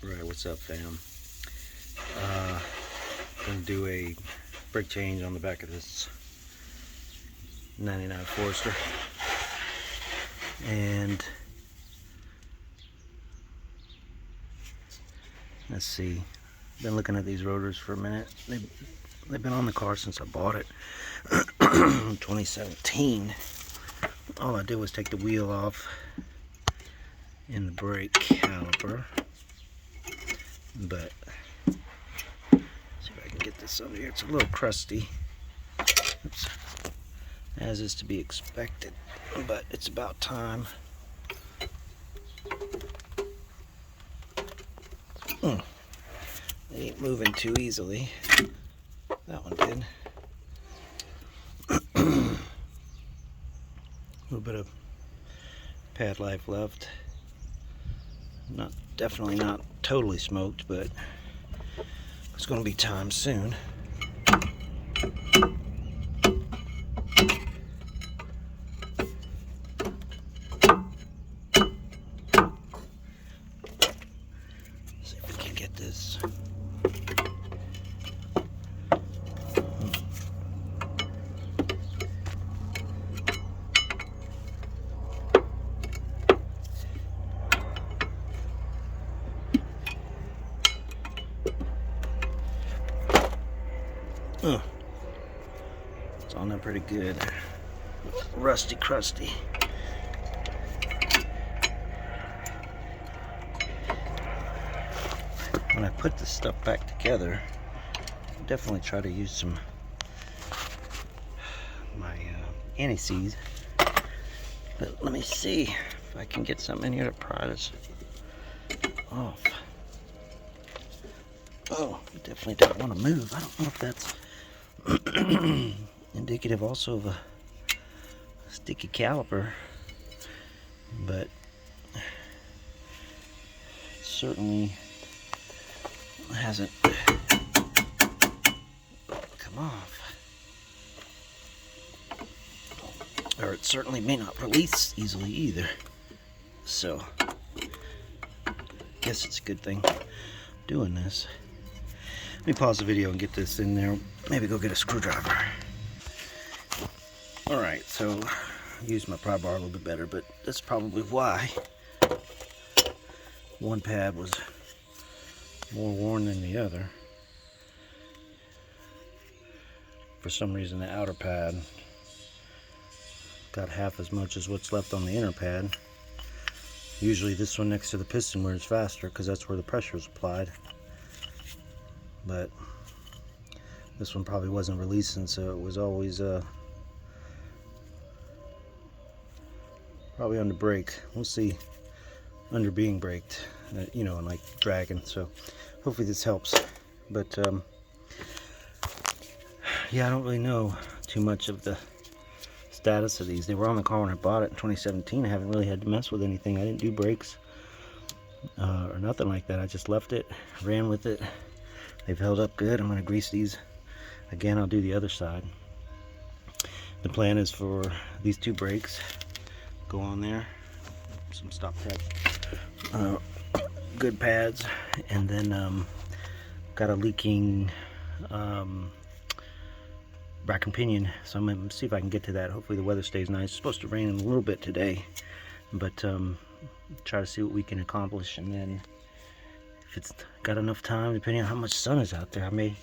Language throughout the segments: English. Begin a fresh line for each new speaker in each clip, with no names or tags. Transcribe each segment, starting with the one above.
Right, what's up, fam? Gonna do a brake change on the back of this 99 Forester, and let's see. Been looking at these rotors for a minute. They've been on the car since I bought it, 2017. All I did was take the wheel off in the brake caliper, but see if I can get this under here. It's a little crusty. Oops. As is to be expected, but it's about time. It ain't moving too easily. That one did. A little bit of pad life left. Definitely not totally smoked, but it's going to be time soon. See if we can get this. It's on there pretty good. Rusty, crusty. When I put this stuff back together, definitely try to use some my anti-seize. But let me see if I can get something in here to pry this off. Oh, you definitely don't want to move. I don't know if that's indicative also of a sticky caliper, but it certainly hasn't come off. Or it certainly may not release easily either. So, I guess it's a good thing doing this. Let me pause the video and get this in there. Maybe go get a screwdriver. Alright, so I used my pry bar a little bit better, but that's probably why one pad was more worn than the other. For some reason the outer pad got half as much as what's left on the inner pad. Usually this one next to the piston wears faster because that's where the pressure is applied. But this one probably wasn't releasing, so it was always probably under brake. We'll see, under being braked, you know, and like dragging. So hopefully this helps. But yeah, I don't really know too much of the status of these. They were on the car when I bought it in 2017. I haven't really had to mess with anything. I didn't do brakes or nothing like that. I just left it, ran with it. They've held up good. I'm going to grease these again. I'll do the other side. The plan is for these two brakes go on there, some stop tech, good pads, and then got a leaking rack and pinion, so I'm going to see if I can get to that. Hopefully the weather stays nice. It's supposed to rain a little bit today, but try to see what we can accomplish, and then if it's got enough time, depending on how much sun is out there, I may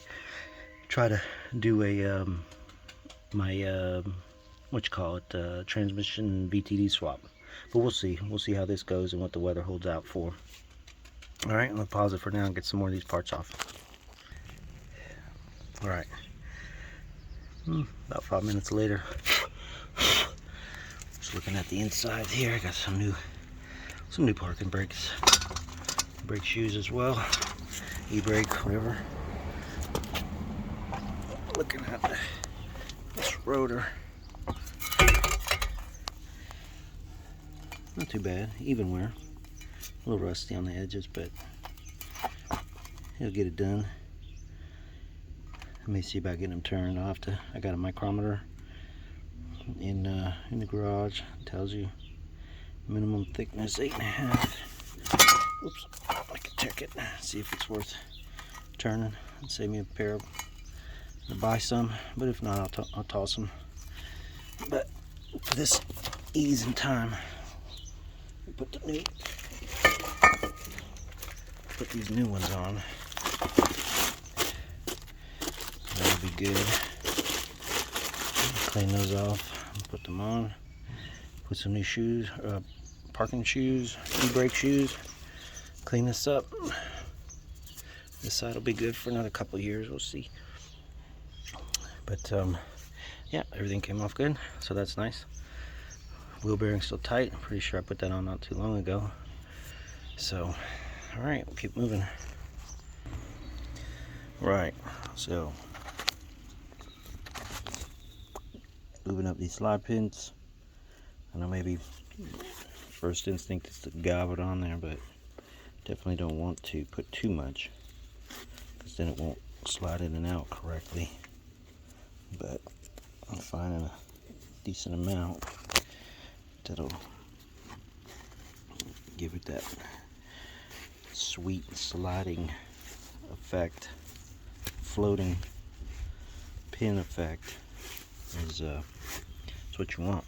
try to do a transmission VTD swap. But we'll see how this goes and what the weather holds out for. All right, I'm gonna pause it for now and get some more of these parts off. All right, about 5 minutes later, just looking at the inside here. I got some new parking brakes, brake shoes as well, e-brake, whatever. Looking at this rotor, not too bad, even wear, a little rusty on the edges, but it'll get it done. Let me see about getting them turned. I got a micrometer in the garage. It tells you minimum thickness 8.5. Oops, I can tear check it, see if it's worth turning and save me a pair of, or buy some, but if not, I'll toss them. But for this ease and time, put these new ones on. That'll be good. Clean those off, put them on. Put some new shoes, parking shoes, e-brake shoes. Clean this up. This side will be good for another couple of years. We'll see. But yeah, everything came off good, so that's nice. Wheel bearing's still tight. I'm pretty sure I put that on not too long ago. So, all right, we'll keep moving. Right, so moving up these slide pins. I know maybe first instinct is to gob it on there, but definitely don't want to put too much, because then it won't slide in and out correctly. But I'm finding a decent amount that'll give it that sweet sliding effect, floating pin effect is what you want.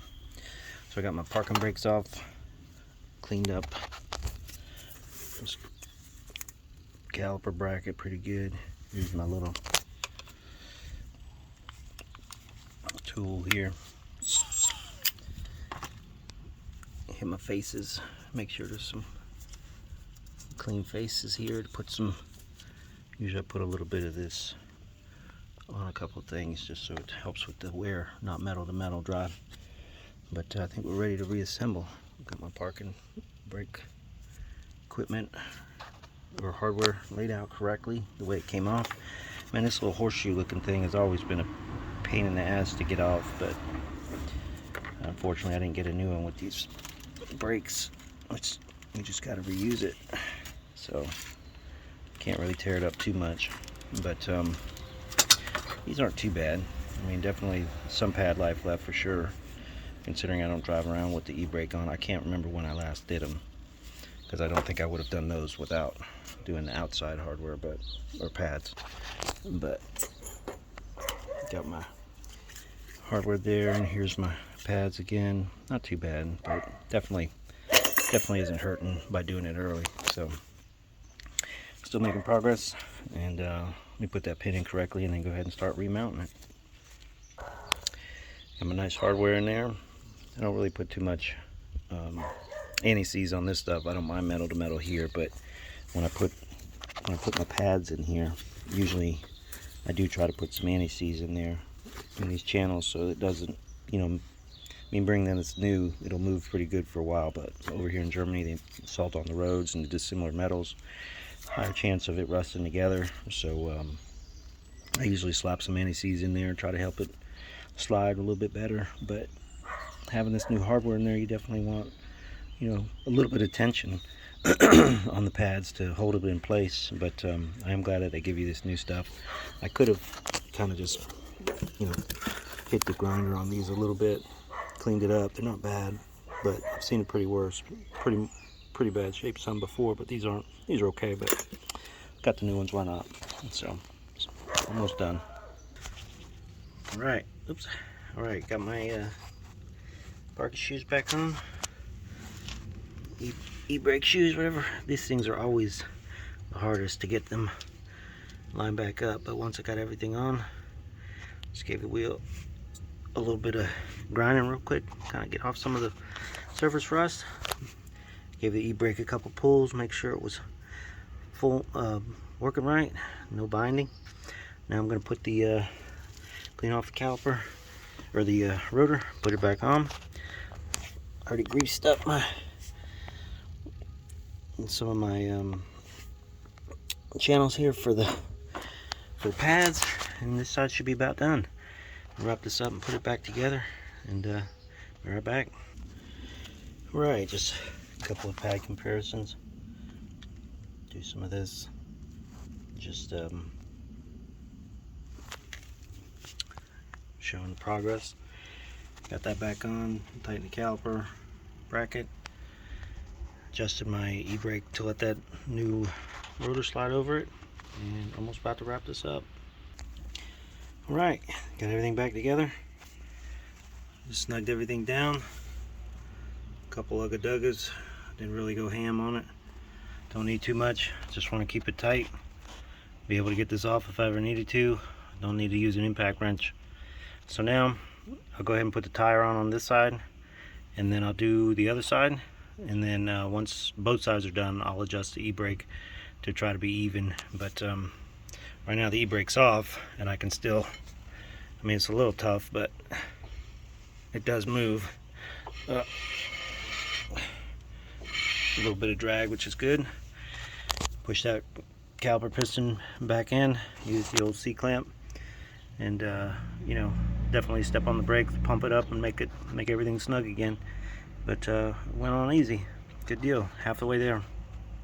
So I got my parking brakes off, cleaned up this caliper bracket pretty good. Use my little tool here. Hit my faces, make sure there's some clean faces here to put some. Usually I put a little bit of this on a couple of things just so it helps with the wear, not metal to metal drive. But I think we're ready to reassemble. Got my parking brake equipment or hardware laid out correctly the way it came off. Man, this little horseshoe looking thing has always been a pain in the ass to get off, but unfortunately I didn't get a new one with these brakes, which we just got to reuse it, so can't really tear it up too much. But these aren't too bad. I mean, definitely some pad life left for sure, considering I don't drive around with the e-brake on. I can't remember when I last did them, because I don't think I would have done those without doing the outside hardware, or pads. But got my hardware there, and here's my pads again. Not too bad, but definitely isn't hurting by doing it early. So still making progress, and let me put that pin in correctly and then go ahead and start remounting it. Got my nice hardware in there. I don't really put too much anti-seize on this stuff. I don't mind metal to metal here, but when I put my pads in here, usually I do try to put some anti-seize in there in these channels so it doesn't, you know, I mean, bring them it's new, it'll move pretty good for a while, but over here in Germany they salt on the roads and the dissimilar metals, higher chance of it rusting together. So I usually slap some anti-seize in there and try to help it slide a little bit better. But having this new hardware in there, you definitely want, you know, a little bit of tension on the pads to hold it in place. But I am glad that they give you this new stuff. I could have kind of just, you know, hit the grinder on these a little bit, cleaned it up. They're not bad, but I've seen it pretty worse, pretty bad shape some before, but these are okay. But got the new ones, why not? So almost done. All right, oops. All right, got my parking shoes back on. E-brake shoes, whatever. These things are always the hardest to get them lined back up, but once I got everything on, just gave the wheel a little bit of grinding real quick, kind of get off some of the surface rust. Gave the e-brake a couple pulls, make sure it was full, working right, no binding. Now I'm going to put the clean off the caliper or the rotor, put it back on. Already greased up some of my channels here for the pads, and this side should be about done. Wrap this up and put it back together, and be right back. Right, just a couple of pad comparisons. Do some of this. Just showing the progress. Got that back on. Tighten the caliper bracket. Adjusted my e-brake to let that new rotor slide over it, and almost about to wrap this up. Alright, got everything back together. Just snugged everything down. A couple ugga-duggas. Didn't really go ham on it. Don't need too much. Just want to keep it tight. Be able to get this off if I ever needed to. Don't need to use an impact wrench. So now I'll go ahead and put the tire on this side, and then I'll do the other side, and then once both sides are done, I'll adjust the e-brake to try to be even. But right now the e-brake's off, and I can still, I mean, it's a little tough, but it does move. A little bit of drag, which is good. Push that caliper piston back in, use the old C-clamp, and you know, definitely step on the brake, pump it up, and make everything snug again. But went on easy. Good deal. Half the way there.